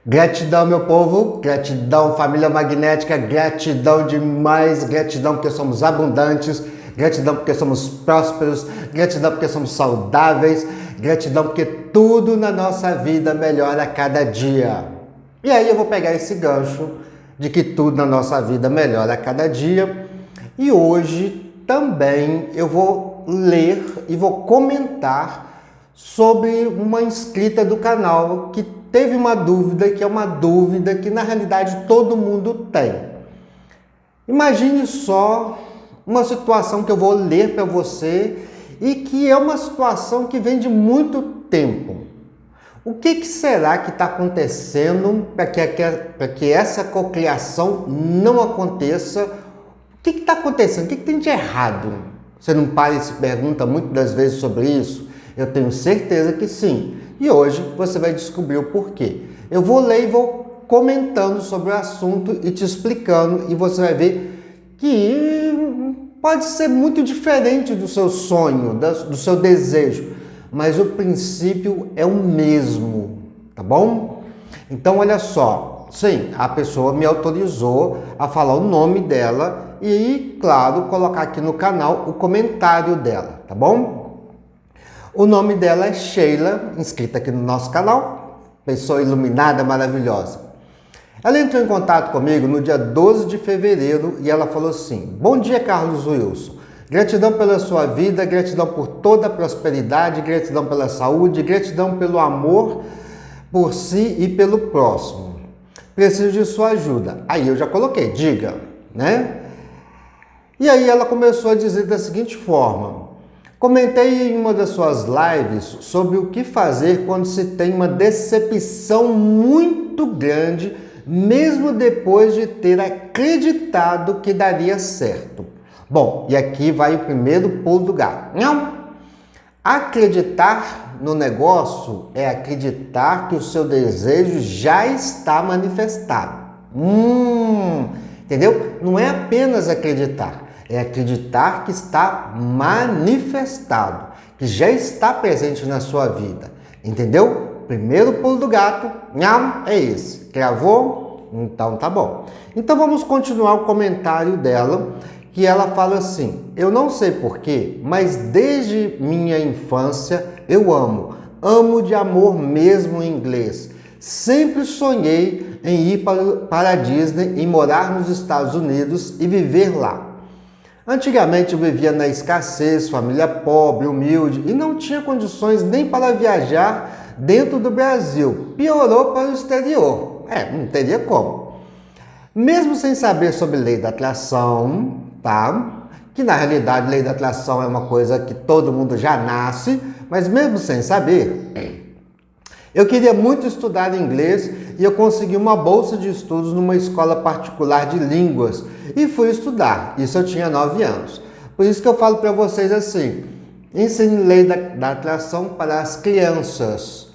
Gratidão, meu povo, gratidão, família magnética, gratidão demais, gratidão porque somos abundantes, gratidão porque somos prósperos, gratidão porque somos saudáveis, gratidão porque tudo na nossa vida melhora a cada dia. E aí eu vou pegar esse gancho de que tudo na nossa vida melhora a cada dia e hoje também eu vou ler e vou comentar sobre uma inscrita do canal que teve uma dúvida, que é uma dúvida que na realidade todo mundo tem. Imagine só uma situação que eu vou ler para você e que é uma situação que vem de muito tempo. O que será que está acontecendo para que essa cocriação não aconteça? O que está acontecendo? O que tem de errado? Você não para e se pergunta muitas das vezes sobre isso? Eu tenho certeza que sim. E hoje você vai descobrir o porquê. Eu vou ler e vou comentando sobre o assunto e te explicando, e você vai ver que pode ser muito diferente do seu sonho, do seu desejo, mas o princípio é o mesmo, tá bom? Então olha só, sim, a pessoa me autorizou a falar o nome dela e, claro, colocar aqui no canal o comentário dela, tá bom? O nome dela é Sheila, inscrita aqui no nosso canal, pessoa iluminada, maravilhosa. Ela entrou em contato comigo no dia 12 de fevereiro e ela falou assim: bom dia, Carlos Wilson. Gratidão pela sua vida, gratidão por toda a prosperidade, gratidão pela saúde, gratidão pelo amor por si e pelo próximo. Preciso de sua ajuda. Aí eu já coloquei, diga, né? E aí ela começou a dizer da seguinte forma: comentei em uma das suas lives sobre o que fazer quando se tem uma decepção muito grande, mesmo depois de ter acreditado que daria certo. Bom, e aqui vai o primeiro pulo do gato. Não! Acreditar no negócio é acreditar que o seu desejo já está manifestado. Entendeu? Não é apenas acreditar. É acreditar que está manifestado, que já está presente na sua vida. Entendeu? Primeiro pulo do gato, é esse. Gravou? Então tá bom. Então vamos continuar o comentário dela, que ela fala assim: eu não sei porquê, mas desde minha infância eu amo de amor mesmo em inglês. Sempre sonhei em ir para a Disney e morar nos Estados Unidos e viver lá. Antigamente eu vivia na escassez, família pobre, humilde e não tinha condições nem para viajar dentro do Brasil. Piorou para o exterior. Não teria como. Mesmo sem saber sobre lei da atração, tá? Que na realidade lei da atração é uma coisa que todo mundo já nasce, mas mesmo sem saber, eu queria muito estudar inglês e eu consegui uma bolsa de estudos numa escola particular de línguas e fui estudar. Isso eu tinha 9 anos. Por isso que eu falo para vocês assim: ensine lei da atração para as crianças.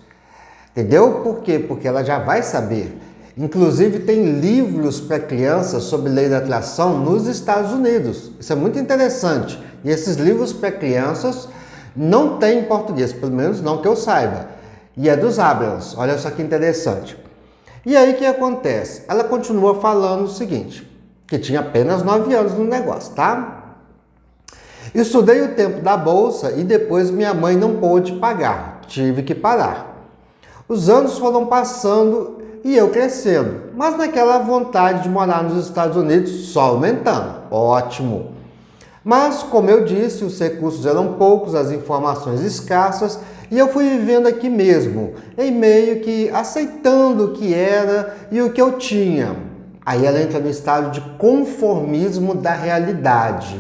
Entendeu? Por quê? Porque ela já vai saber. Inclusive tem livros para crianças sobre lei da atração nos Estados Unidos. Isso é muito interessante. E esses livros para crianças não tem em português, pelo menos não que eu saiba. E é dos Abrams. Olha só que interessante. E aí o que acontece? Ela continua falando o seguinte, que tinha apenas 9 anos no negócio, tá? Estudei o tempo da bolsa e depois minha mãe não pôde pagar. Tive que parar. Os anos foram passando e eu crescendo, mas naquela vontade de morar nos Estados Unidos só aumentando. Ótimo! Mas, como eu disse, os recursos eram poucos, as informações escassas, e eu fui vivendo aqui mesmo, em meio que aceitando o que era e o que eu tinha. Aí ela entra no estado de conformismo da realidade.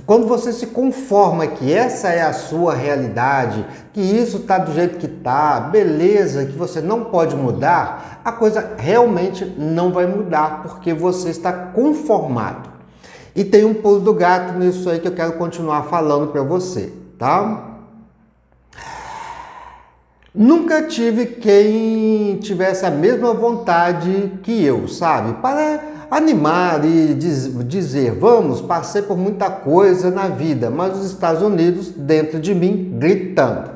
Quando você se conforma que essa é a sua realidade, que isso está do jeito que está, beleza, que você não pode mudar, a coisa realmente não vai mudar, porque você está conformado. E tem um pulo do gato nisso aí que eu quero continuar falando para você, tá? Nunca tive quem tivesse a mesma vontade que eu, sabe? Para animar e dizer, vamos, passei por muita coisa na vida, mas os Estados Unidos dentro de mim gritando.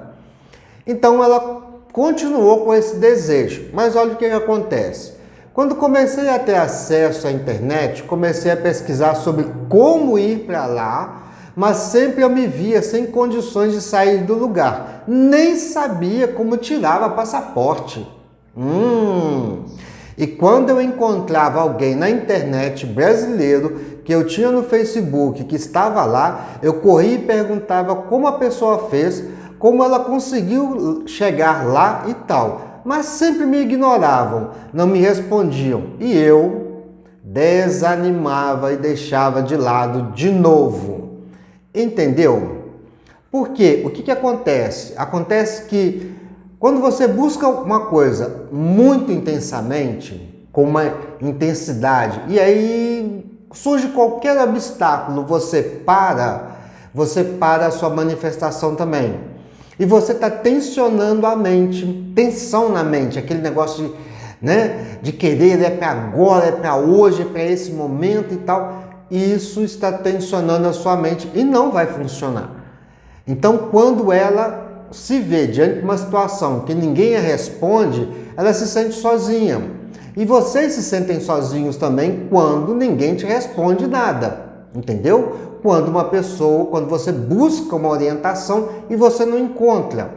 Então ela continuou com esse desejo. Mas olha o que acontece. Quando comecei a ter acesso à internet, comecei a pesquisar sobre como ir para lá, mas sempre eu me via sem condições de sair do lugar. Nem sabia como tirava passaporte. E quando eu encontrava alguém na internet brasileiro, que eu tinha no Facebook, que estava lá, eu corria e perguntava como a pessoa fez, como ela conseguiu chegar lá e tal. Mas sempre me ignoravam, não me respondiam. E eu desanimava e deixava de lado de novo. Entendeu? Porque o que acontece? Acontece que quando você busca uma coisa muito intensamente, com uma intensidade, e aí surge qualquer obstáculo, você para a sua manifestação também. E você está tensionando a mente, tensão na mente, aquele negócio de querer, é para agora, é para hoje, é para esse momento e tal. Isso está tensionando a sua mente e não vai funcionar. Então, quando ela se vê diante de uma situação que ninguém a responde, ela se sente sozinha. E vocês se sentem sozinhos também quando ninguém te responde nada, entendeu? Quando você busca uma orientação e você não encontra.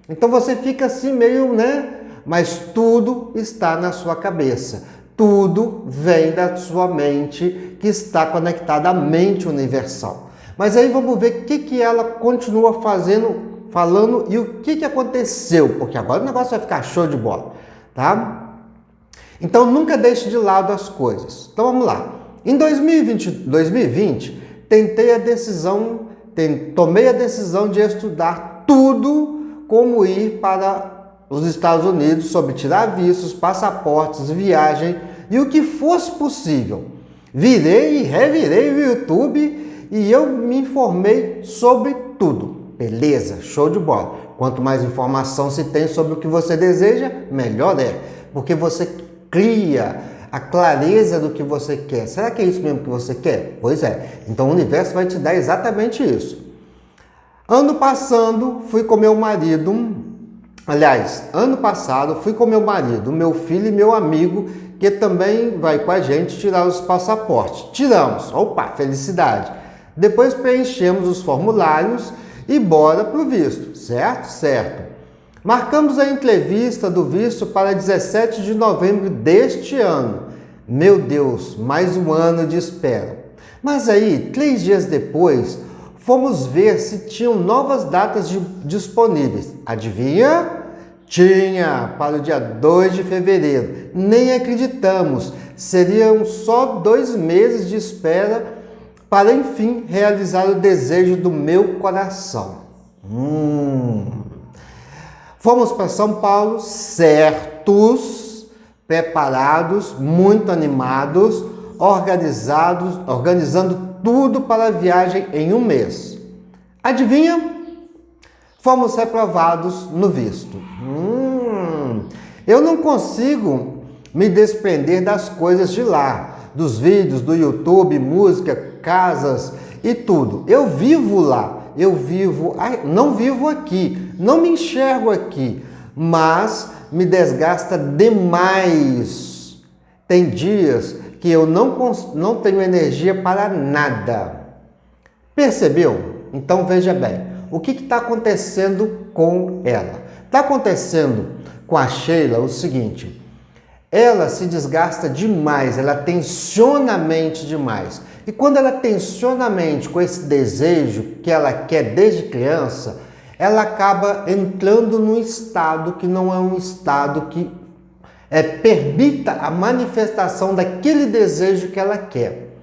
Então você fica assim meio, Mas tudo está na sua cabeça. Tudo vem da sua mente, que está conectada à mente universal. Mas aí vamos ver o que ela continua falando e o que aconteceu, porque agora o negócio vai ficar show de bola, tá? Então nunca deixe de lado as coisas. Então vamos lá. Em 2020, tomei a decisão de estudar tudo como ir para os Estados Unidos, sobre tirar vistos, passaportes, viagem e o que fosse possível. Virei e revirei o YouTube e eu me informei sobre tudo. Beleza, show de bola. Quanto mais informação se tem sobre o que você deseja, melhor é. Porque você cria a clareza do que você quer. Será que é isso mesmo que você quer? Pois é. Então o universo vai te dar exatamente isso. Ano passado, fui com meu marido, meu filho e meu amigo, que também vai com a gente tirar os passaportes. Tiramos. Opa, felicidade. Depois preenchemos os formulários e bora pro visto, certo? Certo. Marcamos a entrevista do visto para 17 de novembro deste ano. Meu Deus, mais um ano de espera. Mas aí, 3 dias depois, fomos ver se tinham novas datas disponíveis. Adivinha? Tinha, para o dia 2 de fevereiro. Nem acreditamos. Seriam só 2 meses de espera para, enfim, realizar o desejo do meu coração. Fomos para São Paulo, certos, preparados, muito animados, organizando tudo para a viagem em 1 mês. Adivinha? Fomos reprovados no visto. Eu não consigo me desprender das coisas de lá, dos vídeos, do YouTube, música, casas e tudo. Eu vivo lá, não vivo aqui, não me enxergo aqui, mas me desgasta demais. Tem dias que eu não tenho energia para nada. Percebeu? Então veja bem, o que está acontecendo com ela? Está acontecendo com a Sheila o seguinte: ela se desgasta demais, ela tensiona a mente demais. E quando ela tensiona a mente com esse desejo que ela quer desde criança, ela acaba entrando num estado que não é um estado que permita a manifestação daquele desejo que ela quer.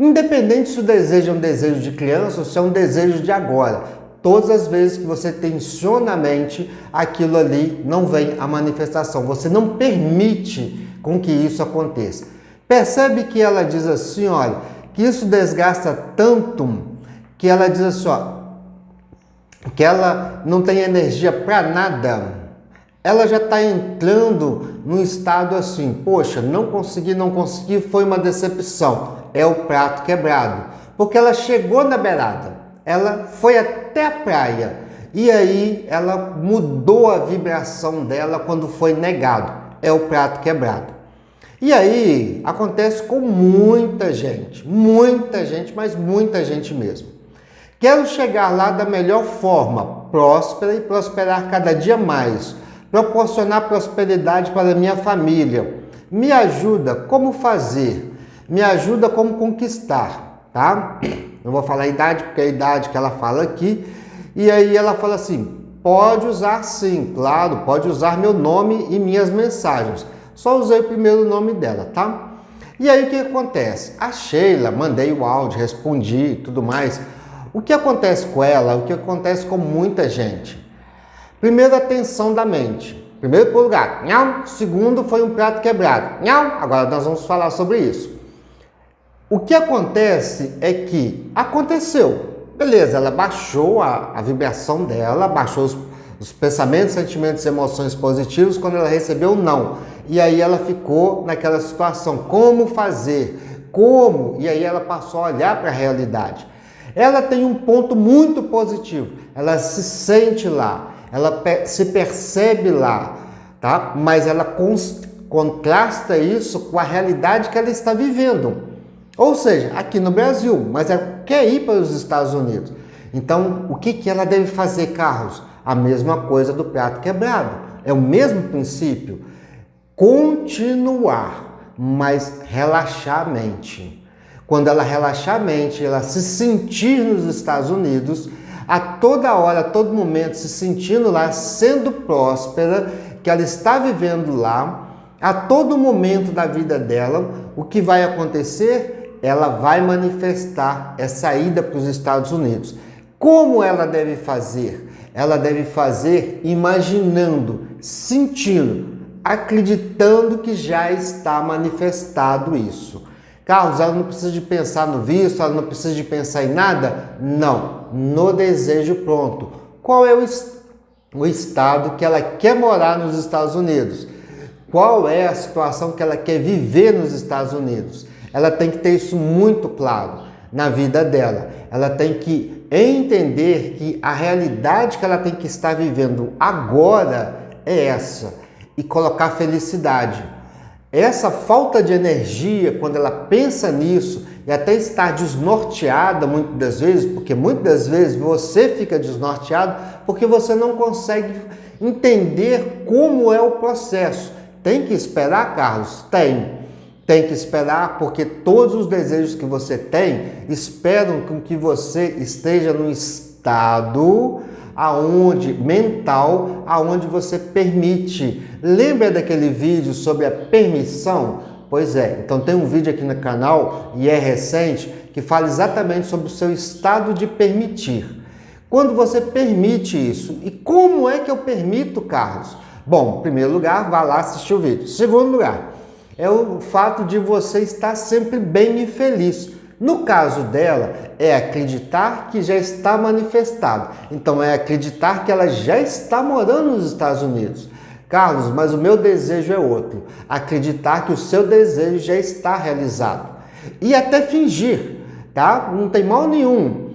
Independente se o desejo é um desejo de criança ou se é um desejo de agora, todas as vezes que você tensiona a mente, aquilo ali não vem à manifestação. Você não permite com que isso aconteça. Percebe que ela diz assim, olha, que isso desgasta tanto que ela diz assim, que ela não tem energia para nada. Ela já está entrando num estado assim, poxa, não consegui, foi uma decepção. É o prato quebrado. Porque ela chegou na beirada, ela foi até a praia e aí ela mudou a vibração dela quando foi negado. É o prato quebrado. E aí acontece com muita gente, mas muita gente mesmo. Quero chegar lá da melhor forma, próspera e prosperar cada dia mais, proporcionar prosperidade para minha família. Me ajuda como fazer, me ajuda como conquistar, tá? Não vou falar a idade, porque é a idade que ela fala aqui. E aí ela fala assim, pode usar sim, claro, pode usar meu nome e minhas mensagens. Só usei o primeiro nome dela, tá? E aí o que acontece? A Sheila, mandei o áudio, respondi e tudo mais. O que acontece com ela, o que acontece com muita gente? Primeiro, a tensão da mente. Primeiro, por lugar. Não. Segundo, foi um prato quebrado. Não. Agora nós vamos falar sobre isso. O que acontece é que aconteceu. Beleza, ela baixou a vibração dela, baixou os pensamentos, sentimentos e emoções positivos quando ela recebeu o não. E aí ela ficou naquela situação, como fazer? Como? E aí ela passou a olhar para a realidade. Ela tem um ponto muito positivo, ela se sente lá, ela se percebe lá, tá? Mas ela contrasta isso com a realidade que ela está vivendo. Ou seja, aqui no Brasil, mas ela quer ir para os Estados Unidos. Então, o que ela deve fazer, Carlos? A mesma coisa do prato quebrado. É o mesmo princípio. Continuar, mas relaxar a mente. Quando ela relaxar a mente, ela se sentir nos Estados Unidos, a toda hora, a todo momento, se sentindo lá, sendo próspera, que ela está vivendo lá, a todo momento da vida dela, o que vai acontecer? Ela vai manifestar essa ida para os Estados Unidos. Como ela deve fazer? Ela deve fazer imaginando, sentindo, acreditando que já está manifestado isso. Carlos, ela não precisa de pensar no visto, ela não precisa de pensar em nada? Não, no desejo pronto. Qual é o estado que ela quer morar nos Estados Unidos? Qual é a situação que ela quer viver nos Estados Unidos? Ela tem que ter isso muito claro na vida dela. Ela tem que entender que a realidade que ela tem que estar vivendo agora é essa e colocar felicidade. Essa falta de energia, quando ela pensa nisso e até está desnorteada muitas das vezes, porque muitas das vezes você fica desnorteado porque você não consegue entender como é o processo. Tem que esperar, Carlos? Tem que esperar porque todos os desejos que você tem esperam com que você esteja no estado mental, aonde você permite. Lembra daquele vídeo sobre a permissão? Pois é, então tem um vídeo aqui no canal, e é recente, que fala exatamente sobre o seu estado de permitir. Quando você permite isso, e como é que eu permito, Carlos? Bom, em primeiro lugar, vá lá assistir o vídeo. Segundo lugar, é o fato de você estar sempre bem e feliz. No caso dela, é acreditar que já está manifestado. Então, é acreditar que ela já está morando nos Estados Unidos. Carlos, mas o meu desejo é outro. Acreditar que o seu desejo já está realizado. E até fingir, tá? Não tem mal nenhum.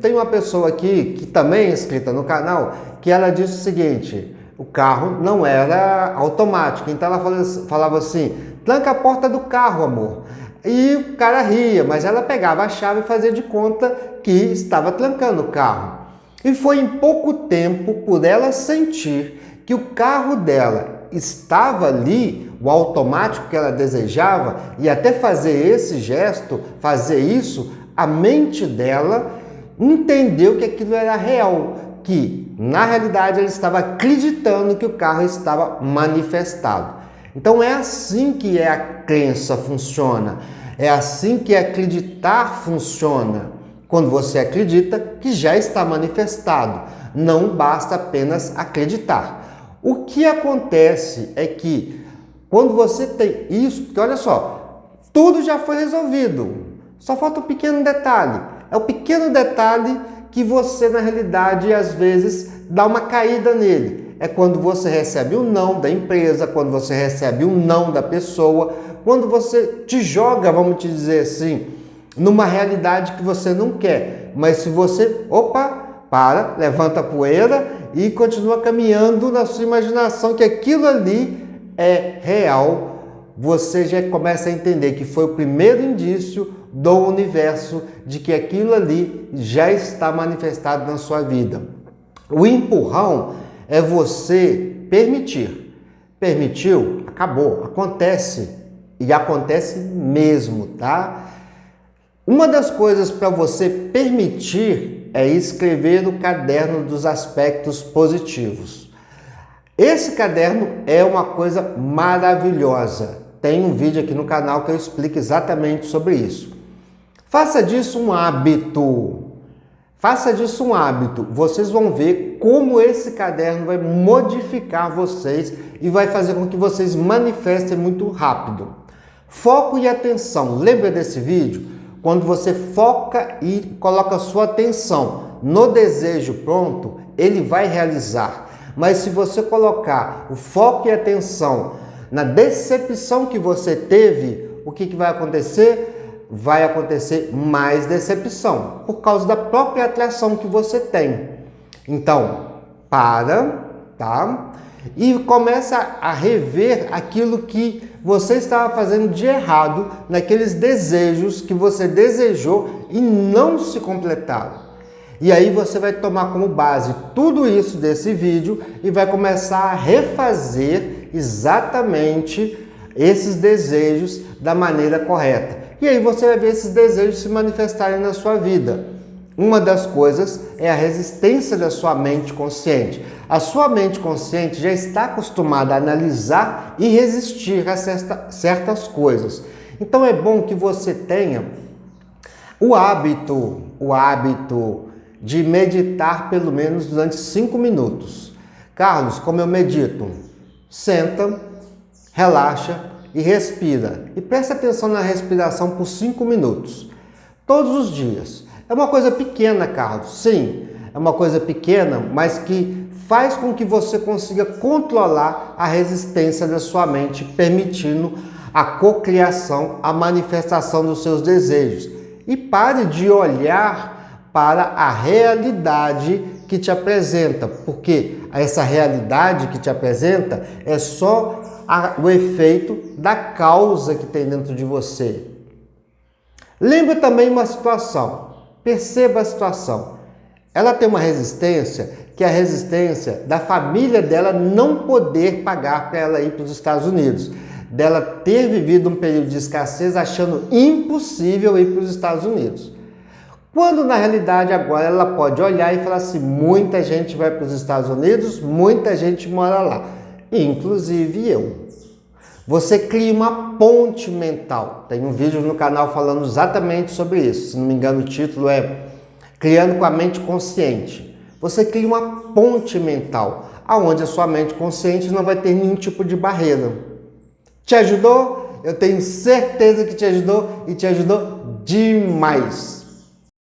Tem uma pessoa aqui, que também é inscrita no canal, que ela disse o seguinte, o carro não era automático. Então, ela falava assim, tranca a porta do carro, amor. E o cara ria, mas ela pegava a chave e fazia de conta que estava trancando o carro. E foi em pouco tempo, por ela sentir que o carro dela estava ali, o automático que ela desejava, e até fazer esse gesto, fazer isso, a mente dela entendeu que aquilo era real, que na realidade ela estava acreditando que o carro estava manifestado. Então é assim que a crença funciona, é assim que acreditar funciona. Quando você acredita que já está manifestado, não basta apenas acreditar. O que acontece é que quando você tem isso, porque olha só, tudo já foi resolvido, só falta um pequeno detalhe. É o pequeno detalhe que você na realidade às vezes dá uma caída nele. É quando você recebe um não da empresa, quando você recebe um não da pessoa, quando você te joga, vamos te dizer assim, numa realidade que você não quer. Mas se você, para, levanta a poeira e continua caminhando na sua imaginação que aquilo ali é real. Você já começa a entender que foi o primeiro indício do universo de que aquilo ali já está manifestado na sua vida. O empurrão é você permitir. Permitiu? Acabou. Acontece. E acontece mesmo, tá? Uma das coisas para você permitir é escrever no caderno dos aspectos positivos. Esse caderno é uma coisa maravilhosa. Tem um vídeo aqui no canal que eu explico exatamente sobre isso. Faça disso um hábito. Faça disso um hábito. Vocês vão ver como esse caderno vai modificar vocês e vai fazer com que vocês manifestem muito rápido. Foco e atenção. Lembra desse vídeo? Quando você foca e coloca sua atenção no desejo pronto, ele vai realizar. Mas se você colocar o foco e atenção na decepção que você teve, o que vai acontecer? Vai acontecer mais decepção, por causa da própria atração que você tem. Então, para, tá? E começa a rever aquilo que você estava fazendo de errado naqueles desejos que você desejou e não se completaram. E aí você vai tomar como base tudo isso desse vídeo e vai começar a refazer exatamente esses desejos da maneira correta. E aí você vai ver esses desejos se manifestarem na sua vida. Uma das coisas é a resistência da sua mente consciente. A sua mente consciente já está acostumada a analisar e resistir a certas coisas. Então é bom que você tenha o hábito de meditar pelo menos durante 5 minutos. Carlos, como eu medito? Senta, relaxa e respira. E presta atenção na respiração por 5 minutos. Todos os dias. É uma coisa pequena, Carlos. Sim, é uma coisa pequena, mas que faz com que você consiga controlar a resistência da sua mente, permitindo a cocriação, a manifestação dos seus desejos. E pare de olhar para a realidade que te apresenta, porque essa realidade que te apresenta é só o efeito da causa que tem dentro de você. Lembre também uma situação. Perceba a situação. Ela tem uma resistência, que é a resistência da família dela não poder pagar para ela ir para os Estados Unidos. Dela ter vivido um período de escassez achando impossível ir para os Estados Unidos. Quando na realidade agora ela pode olhar e falar assim, muita gente vai para os Estados Unidos, muita gente mora lá, inclusive eu. Você cria uma ponte mental. Tem um vídeo no canal falando exatamente sobre isso. Se não me engano, o título é Criando com a Mente Consciente. Você cria uma ponte mental, aonde a sua mente consciente não vai ter nenhum tipo de barreira. Te ajudou? Eu tenho certeza que te ajudou e te ajudou demais.